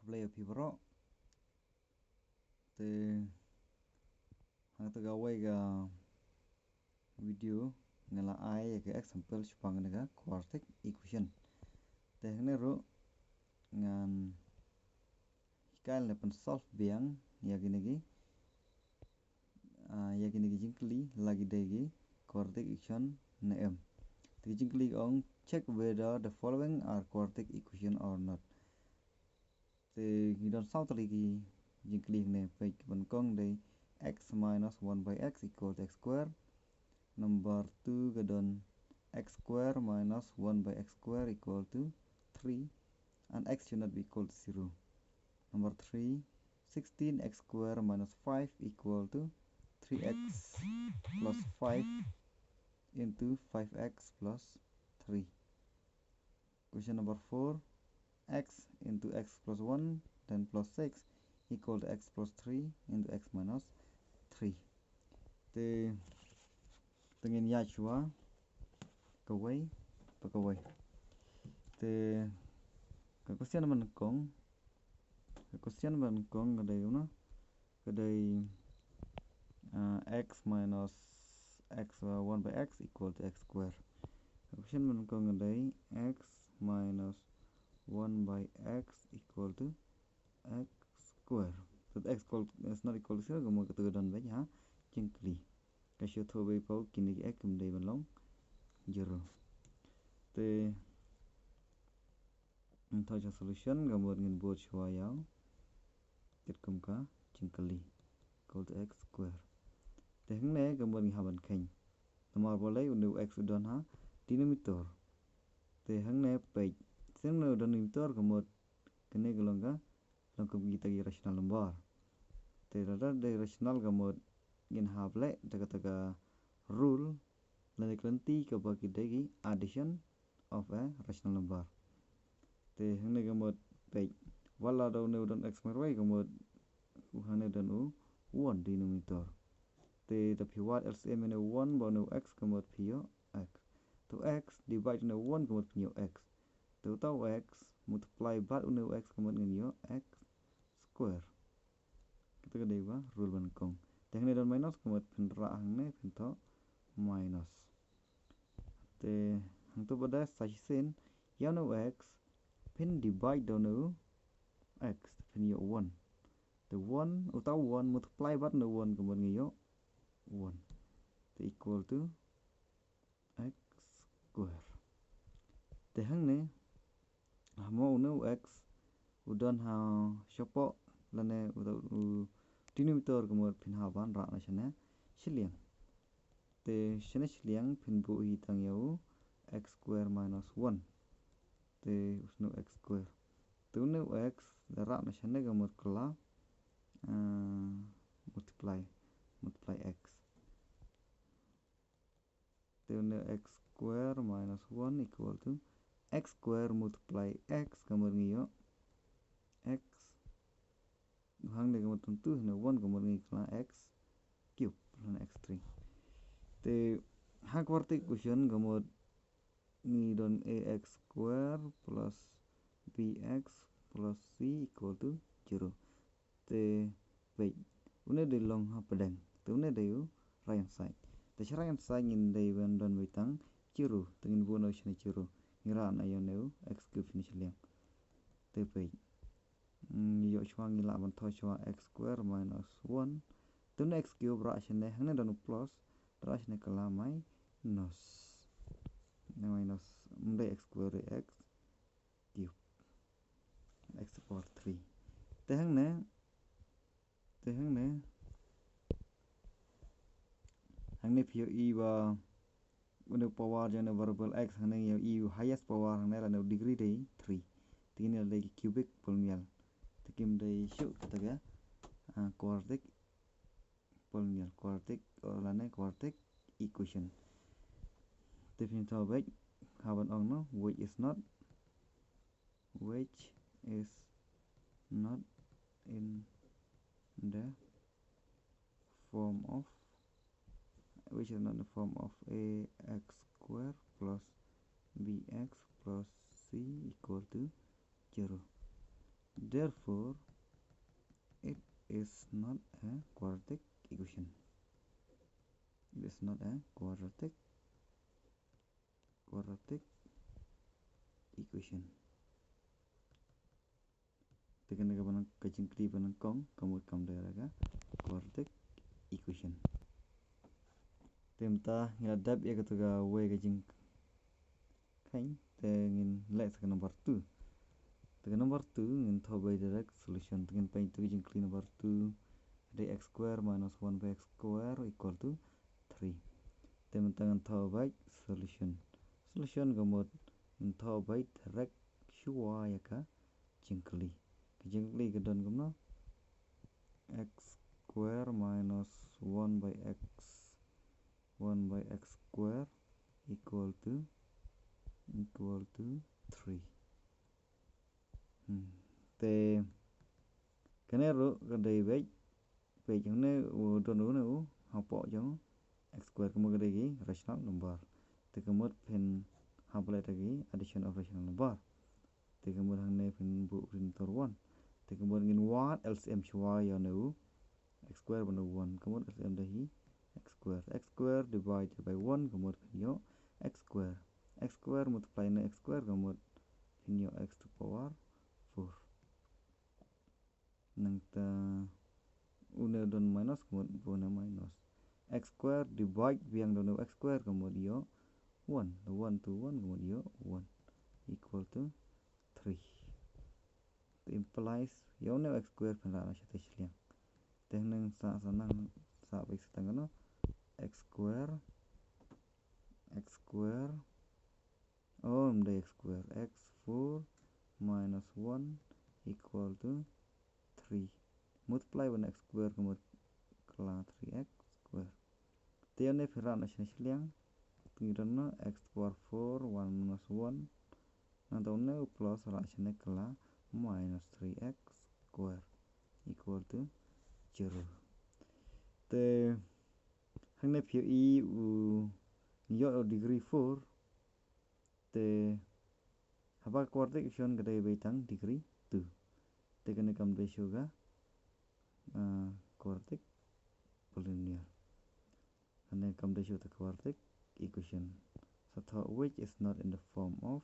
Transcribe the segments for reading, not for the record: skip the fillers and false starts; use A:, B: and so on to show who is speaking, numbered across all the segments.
A: play a pivot te hang ta gawai ga video ngala ai ke example chupang naga quadratic equation te hne ro ngan kal ne pen solve biang yagi jingkli lagi degi quadratic equation na m te jingkli ong check whether the following are quadratic equation or not te gidon sautali gi jingkli ne pe ban kong de x minus 1 by x equal to x square. Number 2 gadon x square minus 1 by x square equal to 3 and x should not be equal to 0. Number 3 16x square minus 5 equal to 3x plus 5 into 5x plus 3. Question number 4 x into x plus 1 then plus 6 equal to x plus 3 into x minus 3. Te tengin ya chua kawai pakawai te question man kong kadai una kadai x minus x 1 by x equal to x square. Question man kong kadai x minus 1 by x equal to x square. So x is not equal to 0 kamu ketudan baik ha jingkli kasih tu baik pau kini x kembali belong 0 te entah je solution kamu ingin buat chua yang kitkum ka jingkli equal to x square te hne kamu ingin haban kain nomor boleh unu x udan ha denominator te hne baik sehne denominator kamu kene gelong ka lengkap kita rational number te rada de rational kamu ingin hable taga rule lane klanti ka bagi degi addition of a rational number te hne kamu baik wala do ne udon x marwai kamu uhane dan u 1 denominator te tapi what LCM ne 1 bono x kamu pio x to x divide ne 1 kamu pio x to tau x multiply bat unu x kamu nginyo x square kita kadai ba rule ban kong tekne dan minus kamu pinra hangne pinto minus te hang to bada saisen yano x pin divide donu x pin yo 1 the 1 utau 1 multiply bat no 1 kamu ngiyo 1 te equal to x square te hangne hamo unu x udan ha shopo lane udau denominator kamu pin haban ra na shane shiliang te shane shiliang pin bu hi tang yau x square minus 1 te usno x square te unu x ra na shane kamu kala multiply x te unu x square minus 1 equal to x square multiply x kamu ngiyo x hang de kamu tentu ne 1 kamu ngi kala x cube plus x3 te ha quadratic equation kamu ni don ax square plus bx plus c equal to 0 te baik une de long ha pedang te une de u right hand side te right hand side in de ban don bitang 0 tengin bu no shne 0 ngira na yo ne x cube finish liang te baik yo chwa ngi la ban tho chwa x square minus 1 te ne x cube ra shne hne don plus ra shne kala mai minus mde x square x cube x power 3 te hangne pio e ba unu power jane variable x hangne yo e highest power hangne la no degree de 3 tingin le cubic polynomial tikim de shu kataga quadratic polynomial quadratic or lane quadratic equation definition of it haban ong no which is not in the form of ax square plus bx plus c equal to 0 de therefore it is not a quadratic equation. It is not a quadratic equation. Tekan ke panang kecingkli panang kong kamu kam daerah quadratic equation. Temta ngadap ya ketuga way kecing kain tengin let ke number 2. Tekan number 2 ngin thau by direct solution tekan pain tu kecingkli number 2 dari x square minus 1 by x square equal to 3. Temta ngin thau by solution gamot ngin thau by direct shua ya ka kecingkli ke don gumno x square minus 1 by x square equal to 3. Te kanero kadai baik yang ne don ne hapo jang x square kamu kadai gi rational number. Te kamut pen hapo lagi addition of rational number. Te kamut hang ne pen bu rintor 1. Te kamut ngin 1 LCM shwa ya ne x square bano 1 kamut LCM dahi x square divided by 1 kamut yo x square multiply na x square kamut yo x to power 4 nang ta una don minus kamut bona minus x square divide biang don x square kamut yo 1 to 1 kamut yo 1 equal to 3. It implies yo ne x square pala na shate shliang tenang sa sanang sa baik setengah no x square x square x4 minus 1 equal to 3 multiply with x square kamut kala 3x square tiane firan shliang tingran no x power 4 1 minus 1 nantaune plus rasyane kala minus 3x square equal to 0. Te hangna phi e yo degree 4 te haba quadratic equation kadai baitang degree 2. Te kana kam ratio ga quadratic polynomial. Hane kam ratio to quadratic equation. So which is not in the form of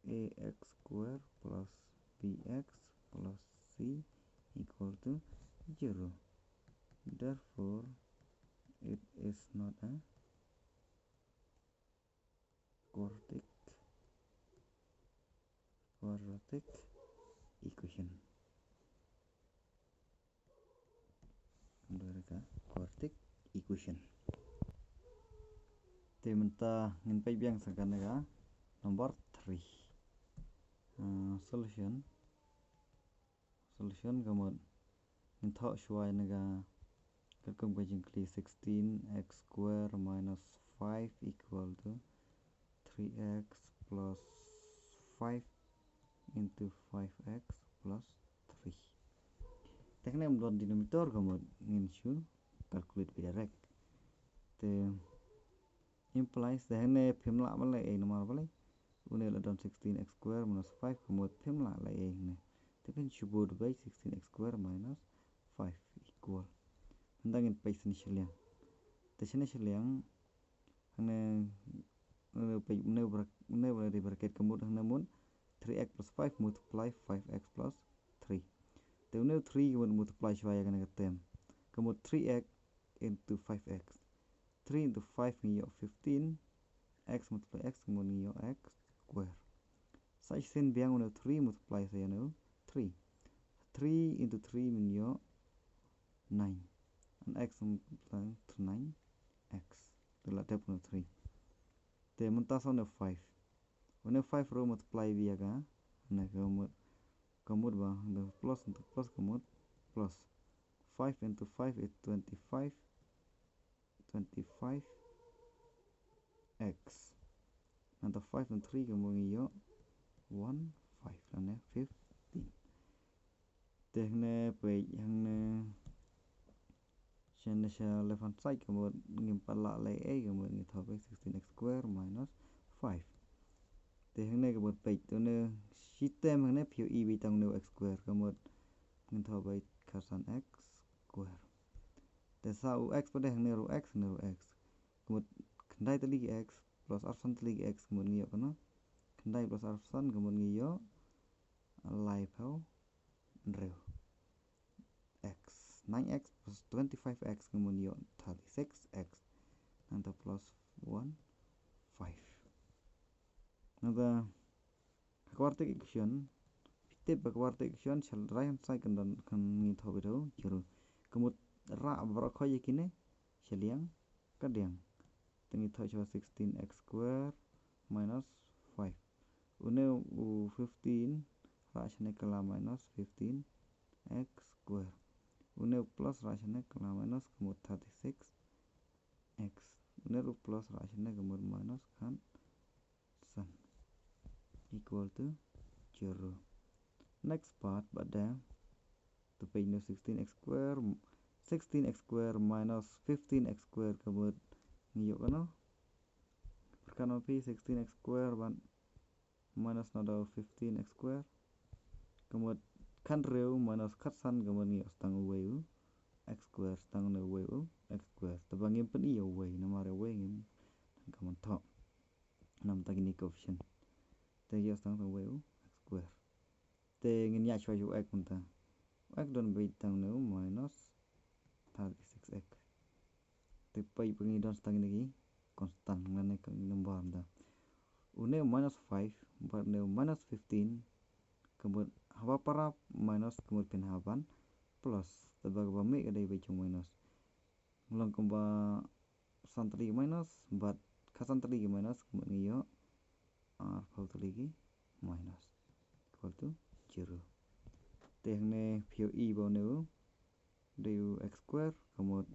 A: ax square plus bx plus c equal to 0. Therefore, it is not a quadratic equation. Quadratic equation. Tementa ngin pai biang sakanaga number 3. Solution gamot ngin thau shwai naga kalkum kajingkli 16x square minus 5 equal to 3x plus 5 into 5x plus 3. Teknik mendon denominator gamot ngin shu calculate direct. Te implies the hene pimla malai e nomor balai une la don 16x square minus 5 kamut pimla la e ne tepen shubod by 16x square minus 5 equal ndangin paisin shiliang te shine shiliang hane pai ne bracket kamut hane mun 3x plus 5 multiply 5x plus 3 te une 3 kamut multiply shwaya kana katem kamut 3x into 5x 3 into 5 ngiyo 15 x multiply x kamut ngiyo x square. Sai sen biang una 3 multiply saya no 3 into 3 ngiyo 9 and x multiply to 9x tela tep no 3 te muntas on 5 una 5 row multiply biaga na kamut ba the plus into plus kamut plus 5 into 5 is 25 x and the 5 and 3 kamut ngiyo 1 5 lane 15 tehne pe yang initial left hand side kemudian ngimpat la lay a kemudian ngithobe 16x square minus 5 thì hướng này kemudian page tu ne system hướng này phiêu e bị tăng nêu x square kemudian ngithobe khasan x square thì sau x pada hướng này ro x kemudian kendai tadi x plus arsan tadi x kemudian ngiyok kono kendai plus arsan kemudian ngiyok lai phao rêu x 9x plus 25x kemudian 36x nanti plus 1 5 nanti quadratic equation tip quadratic equation shall right hand side kan ngitho bedo jero kemud ra bro khoy kine shaliang kadang ngitho cho 16x square minus 5 une 15 ra shane kala minus 15x square une plus ra shane kala minus kemud 36x une plus ra shane kemud minus kan san equal to 0. Next part pada to page no 16x square minus 15x square kemud ngiyok kono perkano pi 16x square ban minus nado 15x square kemud kan reu minus katsan kemud ngiyok stang weu x square stang no weu x square tabangim pen iyo wei namare wei ngim kemud thok nam tagini coefficient te yo stang no weu x square te ngin ya chwa yu x kunta x don be tang no minus 36x te pai pengi don stang lagi constant ngane ka number da une minus 5 but ne minus 15 kemud hawa para minus kemud pin haban plus tabag ba me kadai be chung minus ngulang kemba santri minus but khasantri minus kemud ngiyo phau lagi minus equal to 0 te ne phio e bo no du x square kemud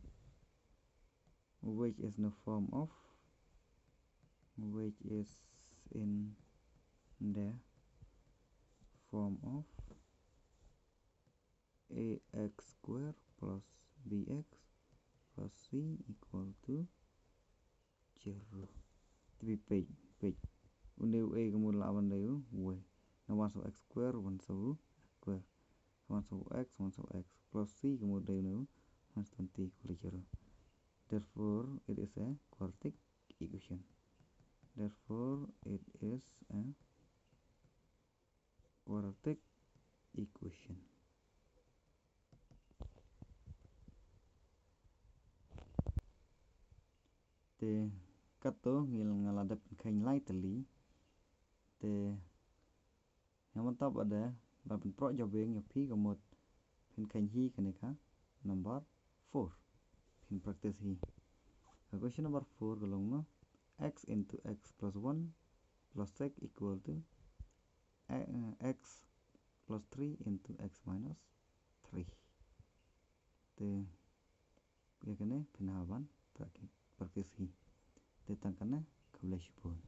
A: which is in the form of which is in the form of ax square plus bx plus c equal to 0 to be page uneu a kemud lawan deu we na 1 so x square 1 so square 1 so x 1 so x plus c kemud deu no 120 equal to 0. Therefore it is a quadratic equation. Therefore it is a quadratic equation. Te kato ngil ngaladap kain lightly te naman tab ada babin pro jobeng yopi kemud pin kain hi kaneka number 4 pin practice hi. Question number 4 golong no x into x plus 1 plus x equal to x plus 3 into x minus 3 te ya kene pin haban practice hi te tangkana kablashipun